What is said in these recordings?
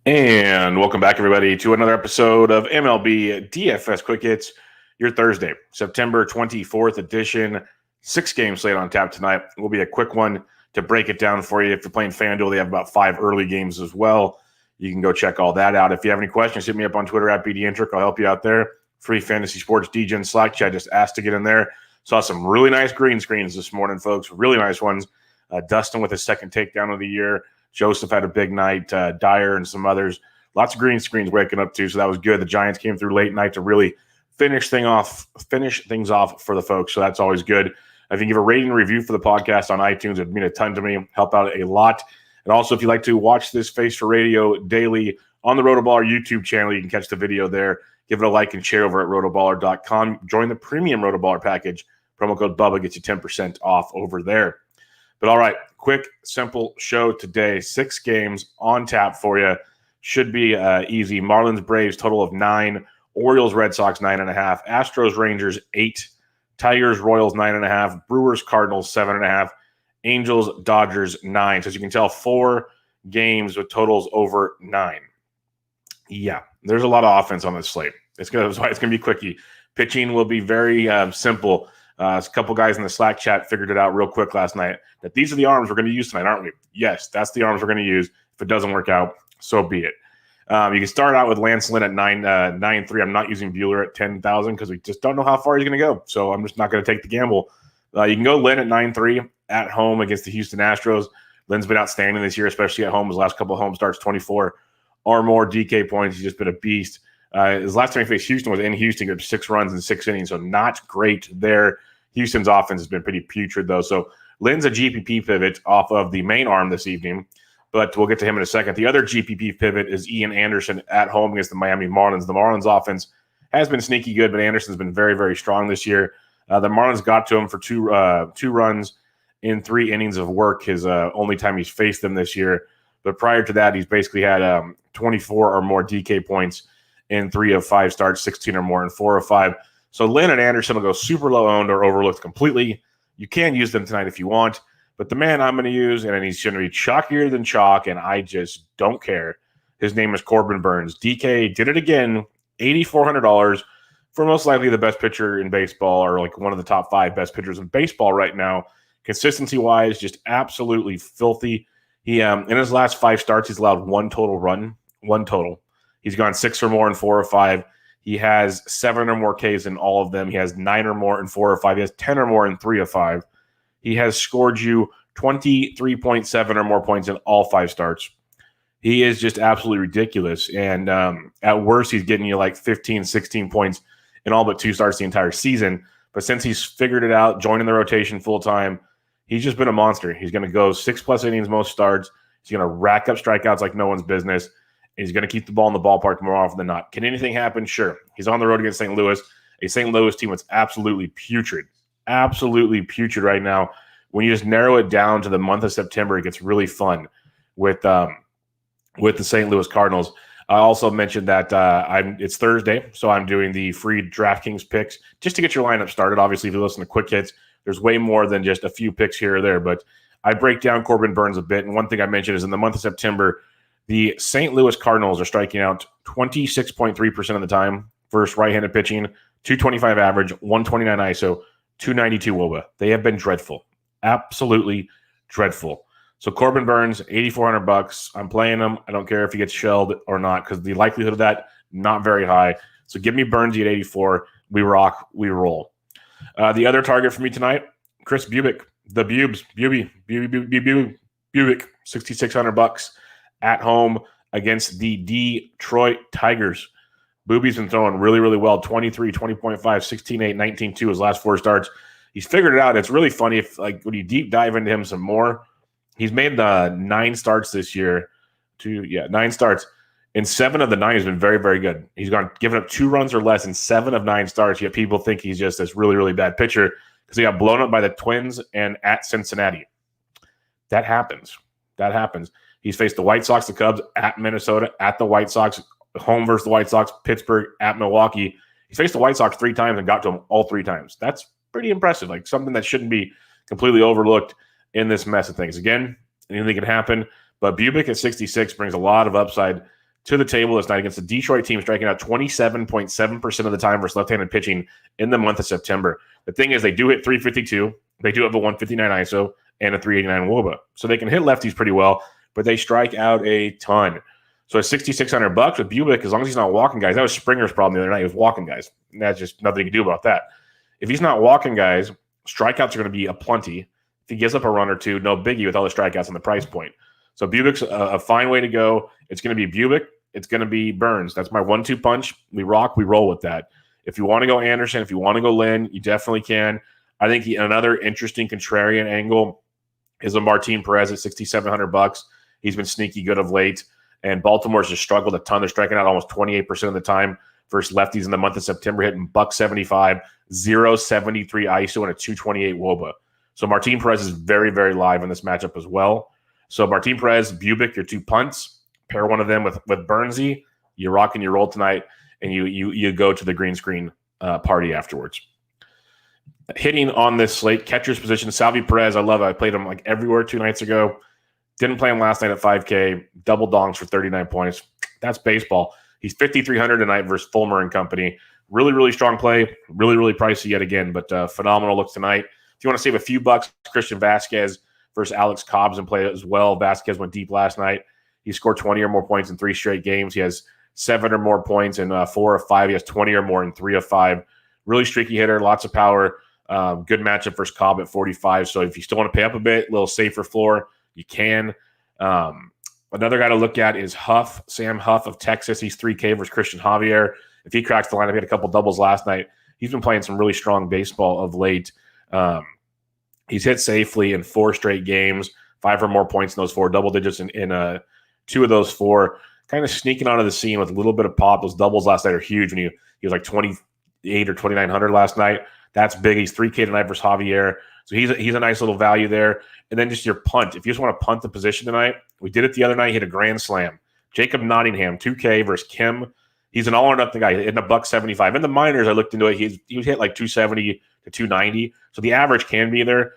And welcome back, everybody, to another episode of MLB DFS Quick Hits, your Thursday, September 24th edition. 6-game slate on tap tonight. It will be a quick one to break it down for you. If you're playing FanDuel, they have about 5 early games as well. You can go check all that out. If you have any questions, hit me up on Twitter at BDintric. I'll help you out there. Free Fantasy Sports DGen Slack chat. Just asked to get in there. Saw some really nice green screens this morning, folks. Really nice ones. Dustin with his second takedown of the year. Joseph had a big night, Dyer and some others. Lots of green screens waking up too, so that was good. The Giants came through late night to really finish things off for the folks, so that's always good. If you can give a rating and review for the podcast on iTunes, it would mean a ton to me, help out a lot. And also, if you'd like to watch this Face for Radio daily on the RotoBaller YouTube channel, you can catch the video there. Give it a like and share over at rotoballer.com. Join the premium RotoBaller package. Promo code Bubba gets you 10% off over there. But all right, quick, simple show today. 6 games on tap for you. Should be easy. Marlins, Braves, total of 9. Orioles, Red Sox, 9.5. Astros, Rangers, 8. Tigers, Royals, 9.5. Brewers, Cardinals, 7.5. Angels, Dodgers, 9. So as you can tell, 4 games with totals over 9. Yeah, there's a lot of offense on this slate. It's gonna be quickie. Pitching will be very simple. A couple guys in the Slack chat figured it out real quick last night that these are the arms we're going to use tonight, aren't we? Yes, that's the arms we're going to use. If it doesn't work out, so be it. You can start out with Lancelin at 9.3. I'm not using Bueller at 10,000 because we just don't know how far he's going to go. So I'm just not going to take the gamble. You can go Lynn at 9.3 at home against the Houston Astros. Lynn's been outstanding this year, especially at home. His last couple of home starts, 24 or more DK points. He's just been a beast. His last time he faced Houston was in Houston, got 6 runs in 6 innings, so not great there. Houston's offense has been pretty putrid, though. So Lynn's a GPP pivot off of the main arm this evening, but we'll get to him in a second. The other GPP pivot is Ian Anderson at home against the Miami Marlins. The Marlins offense has been sneaky good, but Anderson's been very, very strong this year. The Marlins got to him for two runs in 3 innings of work, his only time he's faced them this year. But prior to that, he's basically had 24 or more DK points in 3 of 5 starts, 16 or more in 4 of 5. So Lynn and Anderson will go super low owned or overlooked completely. You can use them tonight if you want, but the man I'm going to use, and he's going to be chalkier than chalk, and I just don't care. His name is Corbin Burns. DK did it again, $8,400 for most likely the best pitcher in baseball, or like one of the top 5 best pitchers in baseball right now. Consistency-wise, just absolutely filthy. He in his last 5 starts, he's allowed 1 total run, 1 total. He's gone 6 or more in 4 or 5. He has 7 or more Ks in all of them. He has 9 or more in 4 or 5. He has 10 or more in 3 of 5. He has scored you 23.7 or more points in all 5 starts. He is just absolutely ridiculous. And at worst, he's getting you like 15, 16 points in all but 2 starts the entire season. But since he's figured it out, joining the rotation full time, he's just been a monster. He's going to go 6+ innings most starts. He's going to rack up strikeouts like no one's business. He's going to keep the ball in the ballpark more often than not. Can anything happen? Sure. He's on the road against St. Louis, a St. Louis team that's absolutely putrid right now. When you just narrow it down to the month of September, it gets really fun with the St. Louis Cardinals. I also mentioned that it's Thursday, so I'm doing the free DraftKings picks just to get your lineup started. Obviously, if you listen to Quick Hits, there's way more than just a few picks here or there, but I break down Corbin Burns a bit. And one thing I mentioned is in the month of September, the St. Louis Cardinals are striking out 26.3% of the time versus right-handed pitching, 225 average, 129 ISO, 292 WOBA. They have been dreadful, absolutely dreadful. So Corbin Burns, $8,400. I'm playing him. I don't care if he gets shelled or not because the likelihood of that, not very high. So give me Burns at 84. We rock, we roll. The other target for me tonight, Chris Bubick, the Bubick, $6,600 at home against the Detroit Tigers. Booby's been throwing really, really well. 23, 20.5, 16.8, 19.2 his last 4 starts. He's figured it out. It's really funny if, like, when you deep dive into him some more, he's made 9 starts this year. 9 starts. And 7 of the 9 has been very, very good. He's given up 2 runs or less in 7 of 9 starts, yet people think he's just this really, really bad pitcher because he got blown up by the Twins and at Cincinnati. That happens. He's faced the White Sox, the Cubs, at Minnesota, at the White Sox, home versus the White Sox, Pittsburgh, at Milwaukee. He's faced the White Sox 3 times and got to them all 3 times. That's pretty impressive. Like something that shouldn't be completely overlooked in this mess of things. Again, anything can happen, but Bubick at 66 brings a lot of upside to the table this night against the Detroit team, striking out 27.7% of the time versus left-handed pitching in the month of September. The thing is, they do hit 352. They do have a 159 ISO and a 389 WOBA. So they can hit lefties pretty well, but they strike out a ton. So at $6,600 with Bubick, as long as he's not walking guys, that was Springer's problem the other night. He was walking guys. And that's just nothing you can do about that. If he's not walking guys, strikeouts are going to be aplenty. If he gives up a run or two, no biggie with all the strikeouts and the price point. So Bubick's a fine way to go. It's going to be Bubick. It's going to be Burns. That's my 1-2 punch. We rock, we roll with that. If you want to go Anderson, if you want to go Lynn, you definitely can. I think another interesting contrarian angle is a Martin Perez at $6,700. He's been sneaky good of late. And Baltimore's just struggled a ton. They're striking out almost 28% of the time versus lefties in the month of September, hitting $175, 0.73 ISO, and a 228 WOBA. So Martin Perez is very, very live in this matchup as well. So Martin Perez, Bubick, your 2 punts. Pair one of them with Burnsy. You rock and you roll tonight, and you go to the green screen party afterwards. Hitting on this slate, catcher's position, Salvi Perez, I love it. I played him like everywhere 2 nights ago. Didn't play him last night at 5K. Double dongs for 39 points. That's baseball. He's 5,300 tonight versus Fulmer and company. Really, really strong play. Really, really pricey yet again, but phenomenal looks tonight. If you want to save a few bucks, Christian Vasquez versus Alex Cobbs and play as well. Vasquez went deep last night. He scored 20 or more points in 3 straight games. He has 7 or more points in 4 of 5. He has 20 or more in 3 of 5. Really streaky hitter, lots of power. Good matchup versus Cobb at 45. So if you still want to pay up a bit, a little safer floor, you can. Another guy to look at is Huff, Sam Huff of Texas. He's 3K versus Christian Javier. If he cracks the lineup, he had a couple doubles last night. He's been playing some really strong baseball of late. He's hit safely in 4 straight games, 5 or more points in those 4, double digits in 2 of those 4. Kind of sneaking onto the scene with a little bit of pop. Those doubles last night are huge. When he was like 28 or 2,900 last night. That's big. He's 3K tonight versus Javier. So he's a nice little value there. And then just your punt. If you just want to punt the position tonight, we did it the other night. He hit a grand slam. Jacob Nottingham, 2K versus Kim. He's an all-or-nothing guy. Hitting $175. In the minors, I looked into it. He was hit like 270 to 290. So the average can be there.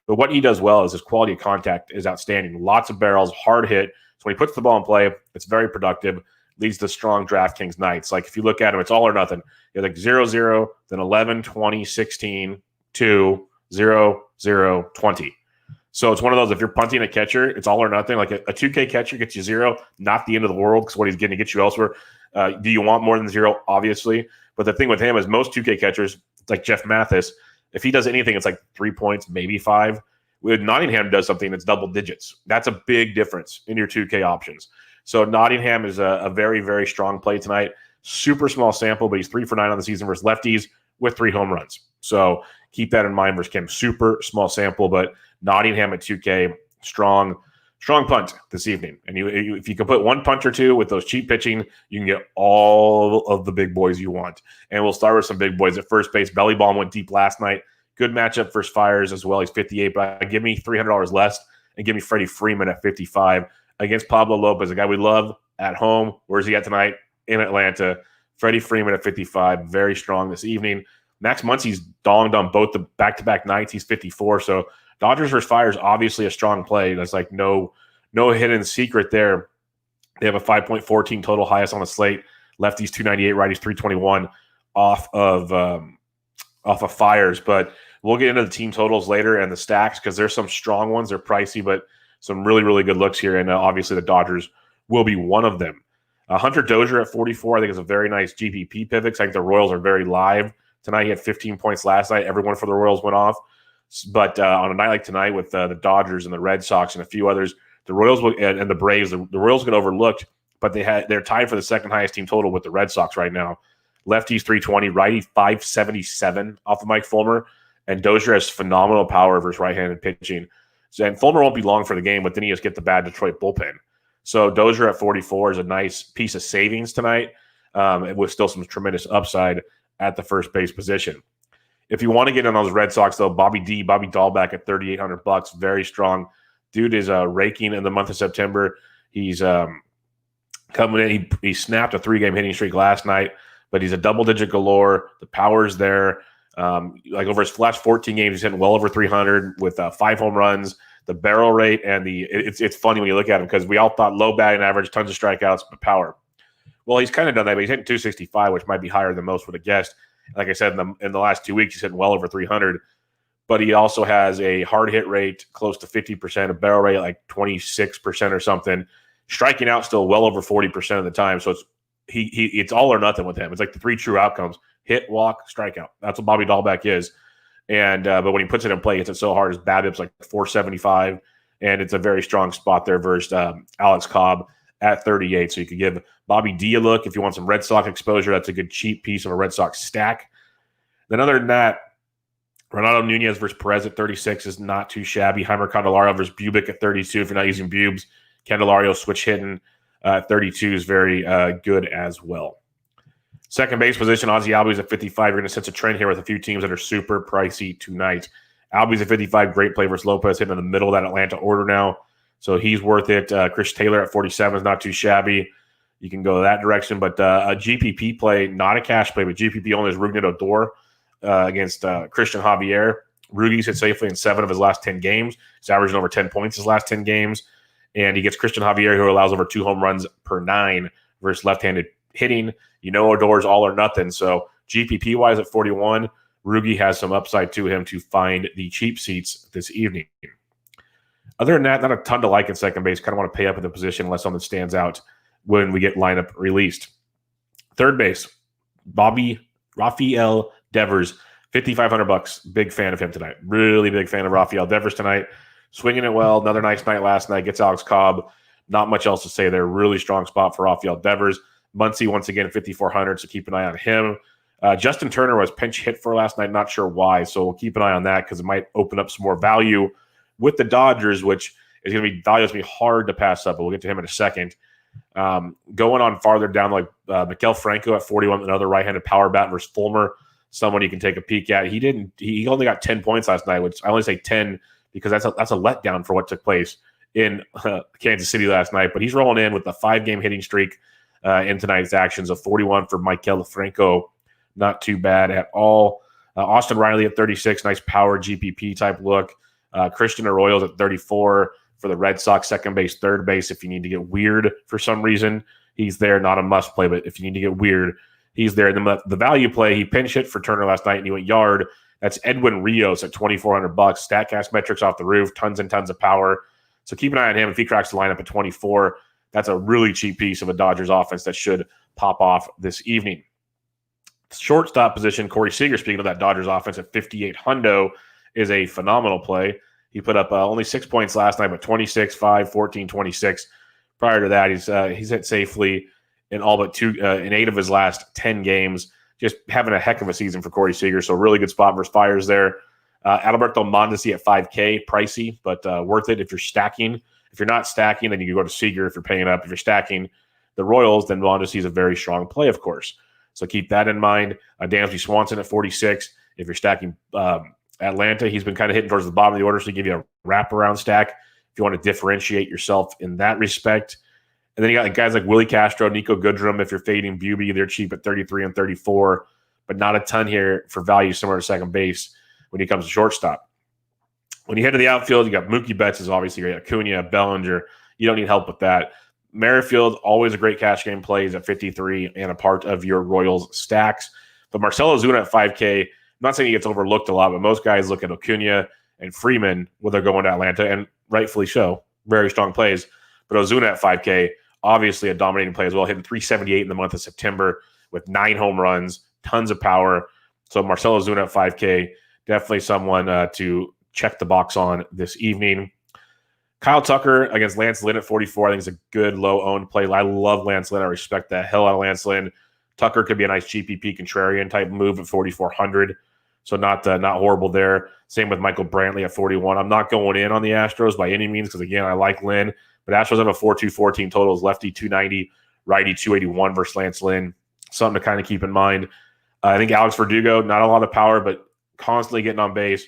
But what he does well is his quality of contact is outstanding. Lots of barrels, hard hit. So when he puts the ball in play, it's very productive. Leads to strong DraftKings nights. Like if you look at him, it's all or nothing. You're like 0-0, then 11, 20, 16, 2, 0, 0, 20. So it's one of those, if you're punting a catcher, it's all or nothing. Like a 2K catcher gets you 0, not the end of the world because what he's getting to get you elsewhere. Do you want more than 0? Obviously. But the thing with him is most 2K catchers, like Jeff Mathis, if he does anything, it's like 3 points, maybe 5. With Nottingham does something, it's double digits. That's a big difference in your 2K options. So Nottingham is a very, very strong play tonight. Super small sample, but he's 3 for 9 on the season versus lefties with 3 home runs. So keep that in mind versus Kim. Super small sample, but Nottingham at 2K, strong punt this evening. And if you can put 1 punch or 2 with those cheap pitching, you can get all of the big boys you want. And we'll start with some big boys at first base. Belly Bomb went deep last night. Good matchup versus Fires as well. He's 58, but give me $300 less and give me Freddie Freeman at 55 against Pablo Lopez, a guy we love at home. Where's he at tonight? In Atlanta. Freddie Freeman at 55, very strong this evening. Max Muncy's donged on both the back-to-back nights. He's 54, so Dodgers versus Fires, obviously a strong play. There's like no hidden secret there. They have a 5.14 total, highest on the slate. Lefties 298, righties 321 off of Fires. But we'll get into the team totals later and the stacks because there's some strong ones. They're pricey, but some really, really good looks here. And obviously the Dodgers will be one of them. Hunter Dozier at 44, I think is a very nice GPP pivot. I think the Royals are very live tonight. He had 15 points last night. Everyone for the Royals went off. But on a night like tonight with the Dodgers and the Red Sox and a few others, the Royals and the Braves, the Royals get overlooked, but they're tied for the second highest team total with the Red Sox right now. Lefties 320, righty 577 off of Mike Fulmer, and Dozier has phenomenal power versus right-handed pitching. And Fulmer won't be long for the game, but then he just get the bad Detroit bullpen. So Dozier at 44 is a nice piece of savings tonight, with still some tremendous upside at the first base position. If you want to get in those Red Sox, though, Bobby Dahlback at $3,800, very strong. Dude is raking in the month of September. He's coming in. He snapped a 3-game hitting streak last night, but he's a double-digit galore. The power's there. Like over his last 14 games, he's hitting well over 300 with 5 home runs. The barrel rate and it's funny when you look at him because we all thought low batting average, tons of strikeouts, but power. Well, he's kind of done that, but he's hitting 265, which might be higher than most would have guessed. Like I said, in the last 2 weeks, he's hitting well over 300. But he also has a hard hit rate close to 50%, a barrel rate like 26% or something. Striking out still well over 40% of the time. So it's all or nothing with him. It's like the 3 true outcomes: hit, walk, strikeout. That's what Bobby Dahlbeck is. And but when he puts it in play, he hits it so hard. His BABIP's like 475, and it's a very strong spot there versus Alex Cobb at 38. So you could give Bobby D a look if you want some Red Sox exposure. That's a good cheap piece of a Red Sox stack. Then other than that, Ronaldo Nunez versus Perez at 36 is not too shabby. Heimer Candelario versus Bubick at 32. If you're not using Bubes, Candelario switch hitting at 32 is very good as well. Second base position, Ozzie Albies at 55. You're going to sense a trend here with a few teams that are super pricey tonight. Albies at 55, great play versus Lopez, hitting in the middle of that Atlanta order now. So he's worth it. Chris Taylor at 47 is not too shabby. You can go that direction. But a GPP play, not a cash play, but GPP only is Rougned Odor against Christian Javier. Rudy's hit safely in 7 of his last 10 games. He's averaging over 10 points his last 10 games. And he gets Christian Javier, who allows over 2 home runs per 9 versus left-handed hitting. You know Odor's all or nothing. So GPP-wise at 41, Rugi has some upside to him to find the cheap seats this evening. Other than that, not a ton to like at second base. Kind of want to pay up at the position unless something stands out when we get lineup released. Third base, Rafael Devers, $5,500. Big fan of him tonight. Really big fan of Rafael Devers tonight. Swinging it well. Another nice night last night. Gets Alex Cobb. Not much else to say there. Really strong spot for Rafael Devers. Muncy once again at 5,400, so keep an eye on him. Justin Turner was pinch hit for last night. Not sure why, so we'll keep an eye on that because it might open up some more value with the Dodgers, which is going to be value. It's going to be hard to pass up, but we'll get to him in a second. Going on farther down, like Mikhail Franco at 41, another right-handed power bat versus Fulmer, someone you can take a peek at. He only got 10 points last night, which I only say 10 because that's a letdown for what took place in Kansas City last night. But he's rolling in with a 5-game hitting streak in tonight's actions of 41 for Mikhail Franco. Not too bad at all. Austin Reilly at 36, nice power GPP type look. Christian Arroyo's at 34 for the Red Sox, second base, third base. If you need to get weird for some reason, he's there. Not a must play, but if you need to get weird, he's there. And then the value play, he pinch hit for Turner last night and he went yard. That's Edwin Rios at $2,400. StatCast metrics off the roof, tons and tons of power. So keep an eye on him. If he cracks the lineup at 24, that's a really cheap piece of a Dodgers offense that should pop off this evening. Shortstop position, Corey Seeger, speaking of that Dodgers offense at 5,800, is a phenomenal play. He put up only 6 points last night, but 26, 5, 14, 26. Prior to that, he's hit safely in all but in 8 of his last 10 games. Just having a heck of a season for Corey Seager. So really good spot versus Fires there. Adalberto Mondesi at 5K, pricey, but worth it if you're stacking. If you're not stacking, then you can go to Seager if you're paying up. If you're stacking the Royals, then Mondesi is a very strong play, of course. So keep that in mind. Dansby Swanson at 46. If you're stacking Atlanta, he's been kind of hitting towards the bottom of the order, so give you a wraparound stack if you want to differentiate yourself in that respect. And then you got guys like Willie Castro, Nico Goodrum. If you're fading Bubi, they're cheap at 33 and 34, but not a ton here for value similar to second base when he comes to shortstop. When you head to the outfield, you got Mookie Betts is obviously great. Acuna, Bellinger. You don't need help with that. Merrifield, always a great cash game play. He's at 53 and a part of your Royals stacks. But Marcell Ozuna at 5K, I'm not saying he gets overlooked a lot, but most guys look at Acuna and Freeman when they're going to Atlanta, and rightfully so. Very strong plays. But Ozuna at 5K, obviously a dominating play as well, hitting 378 in the month of September with 9 home runs, tons of power. So Marcell Ozuna at 5K, definitely someone to check the box on this evening. Kyle Tucker against Lancelin at 44, I think is a good low-owned play. I love Lancelin. I respect the hell out of Lancelin. Tucker could be a nice GPP contrarian type move at 4,400. So not horrible there. Same with Michael Brantley at 41. I'm not going in on the Astros by any means because, again, I like Lynn. But Astros have a 4-2-14 totals, lefty 290, righty 281 versus Lancelin. Something to kind of keep in mind. I think Alex Verdugo, not a lot of power, but constantly getting on base.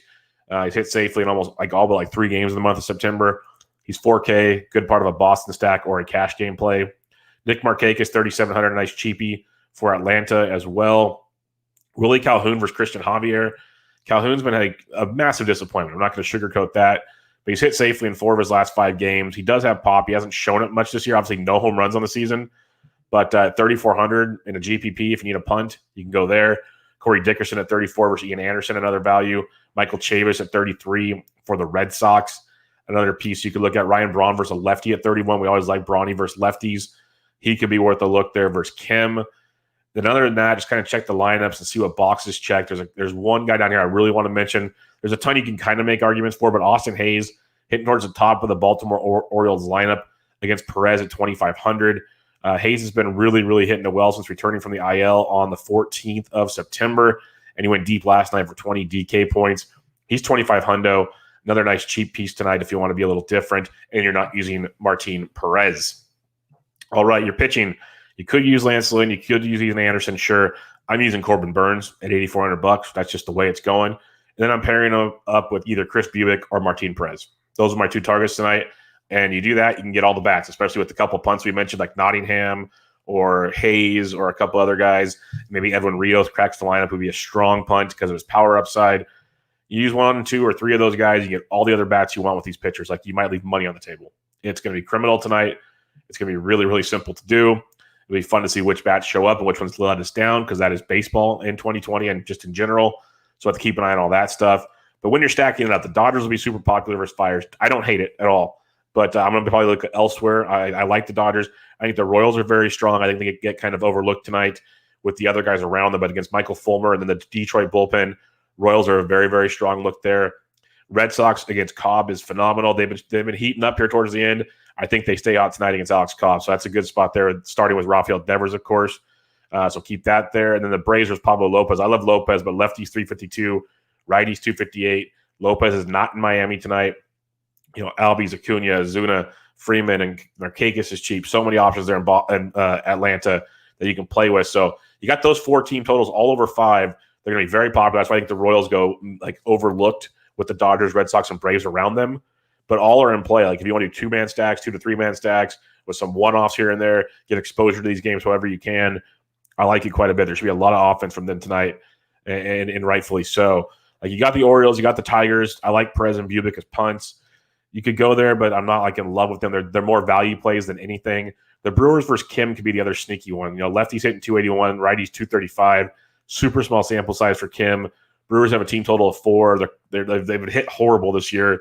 He's hit safely in almost all but 3 games in the month of September. He's 4K, good part of a Boston stack or a cash game play. Nick Markakis, 3,700, nice cheapie for Atlanta as well. Willie Calhoun versus Christian Javier. Calhoun's been a massive disappointment. I'm not going to sugarcoat that, but he's hit safely in 4 of his last 5 games. He does have pop. He hasn't shown it much this year. Obviously, no home runs on the season, But 3,400 in a GPP, if you need a punt, you can go there. Corey Dickerson at 34 versus Ian Anderson, another value. Michael Chavis at 33 for the Red Sox. Another piece you could look at. Ryan Braun versus a lefty at 31. We always like Brawny versus lefties. He could be worth a look there versus Kim. Then other than that, just kind of check the lineups and see what boxes checked. There's one guy down here I really want to mention. There's a ton you can kind of make arguments for, but Austin Hayes hitting towards the top of the Baltimore Orioles lineup against Perez at 2,500. Hayes has been really, really hitting it well since returning from the IL on the 14th of September, and he went deep last night for 20 DK points. He's 2,500. Another nice cheap piece tonight if you want to be a little different and you're not using Martin Perez. All right, you're pitching. You could use Lancelin. You could use Ian Anderson. Sure, I'm using Corbin Burns at $8,400. That's just the way it's going. And then I'm pairing him up with either Chris Bubick or Martin Perez. Those are my two targets tonight. And you do that, you can get all the bats, especially with a couple punts we mentioned, like Nottingham or Hayes or a couple other guys. Maybe Edwin Rios cracks the lineup, would be a strong punt because of his power upside. You use 1, 2, or 3 of those guys, you get all the other bats you want with these pitchers. Like, you might leave money on the table. It's going to be criminal tonight. It's going to be really, really simple to do. It'll be fun to see which bats show up and which ones let us down, because that is baseball in 2020 and just in general. So I have to keep an eye on all that stuff. But when you're stacking it up, the Dodgers will be super popular versus Fires. I don't hate it at all. But I'm going to probably look elsewhere. I like the Dodgers. I think the Royals are very strong. I think they get kind of overlooked tonight with the other guys around them. But against Michael Fulmer and then the Detroit bullpen, Royals are a very, very strong look there. Red Sox against Cobb is phenomenal. They've been heating up here towards the end. I think they stay out tonight against Alex Cobb. So that's a good spot there, starting with Rafael Devers, of course. So keep that there. And then the Braves was Pablo Lopez. I love Lopez, but lefties 352, righties 258. Lopez is not in Miami tonight. You know, Albies, Acuna, Zuna, Freeman, and Markakis is cheap. So many options there in Atlanta that you can play with. So you got those 4 team totals all over 5. They're going to be very popular. That's why I think the Royals go like overlooked with the Dodgers, Red Sox, and Braves around them. But all are in play. Like if you want to do 2-man stacks, 2 to 3-man stacks with some one-offs here and there, get exposure to these games however you can. I like it quite a bit. There should be a lot of offense from them tonight, and rightfully so. Like you got the Orioles, you got the Tigers. I like Perez and Bubick as punts. You could go there, but I'm not like in love with them. They're more value plays than anything. The Brewers versus Kim could be the other sneaky one. You know, lefties hitting 281, righties 235. Super small sample size for Kim. Brewers have a team total of 4. They've been hit horrible this year.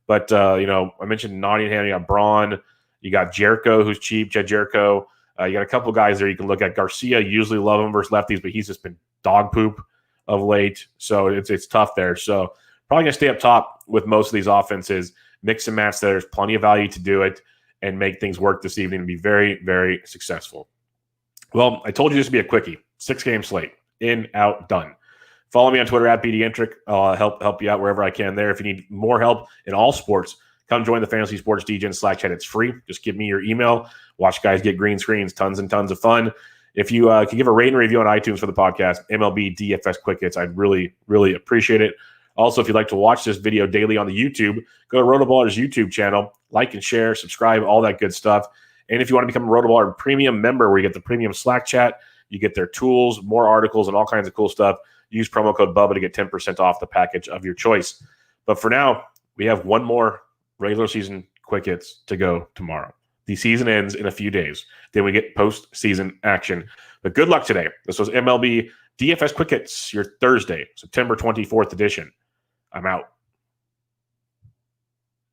But, you know, I mentioned Nottingham. You got Braun. You got Jericho, who's cheap, Jed Jericho. You got a couple guys there you can look at. Garcia, usually love him versus lefties, but he's just been dog poop of late. So it's tough there. So probably going to stay up top with most of these offenses. Mix and match. There's plenty of value to do it and make things work this evening and be very, very successful. Well, I told you this would be a quickie. 6-game slate. In, out, done. Follow me on Twitter at BDintric. I'll help you out wherever I can there. If you need more help in all sports, come join the Fantasy Sports DGen Slack chat. It's free. Just give me your email. Watch guys get green screens. Tons and tons of fun. If you can give a rate and review on iTunes for the podcast, MLB DFS Quick Hits, I'd really, really appreciate it. Also, if you'd like to watch this video daily on the YouTube, go to RotoBaller's YouTube channel, like and share, subscribe, all that good stuff. And if you want to become a RotoBaller premium member where you get the premium Slack chat, you get their tools, more articles, and all kinds of cool stuff, use promo code Bubba to get 10% off the package of your choice. But for now, we have one more regular season Quick Hits to go tomorrow. The season ends in a few days. Then we get postseason action. But good luck today. This was MLB DFS Quick Hits, your Thursday, September 24th edition. I'm out.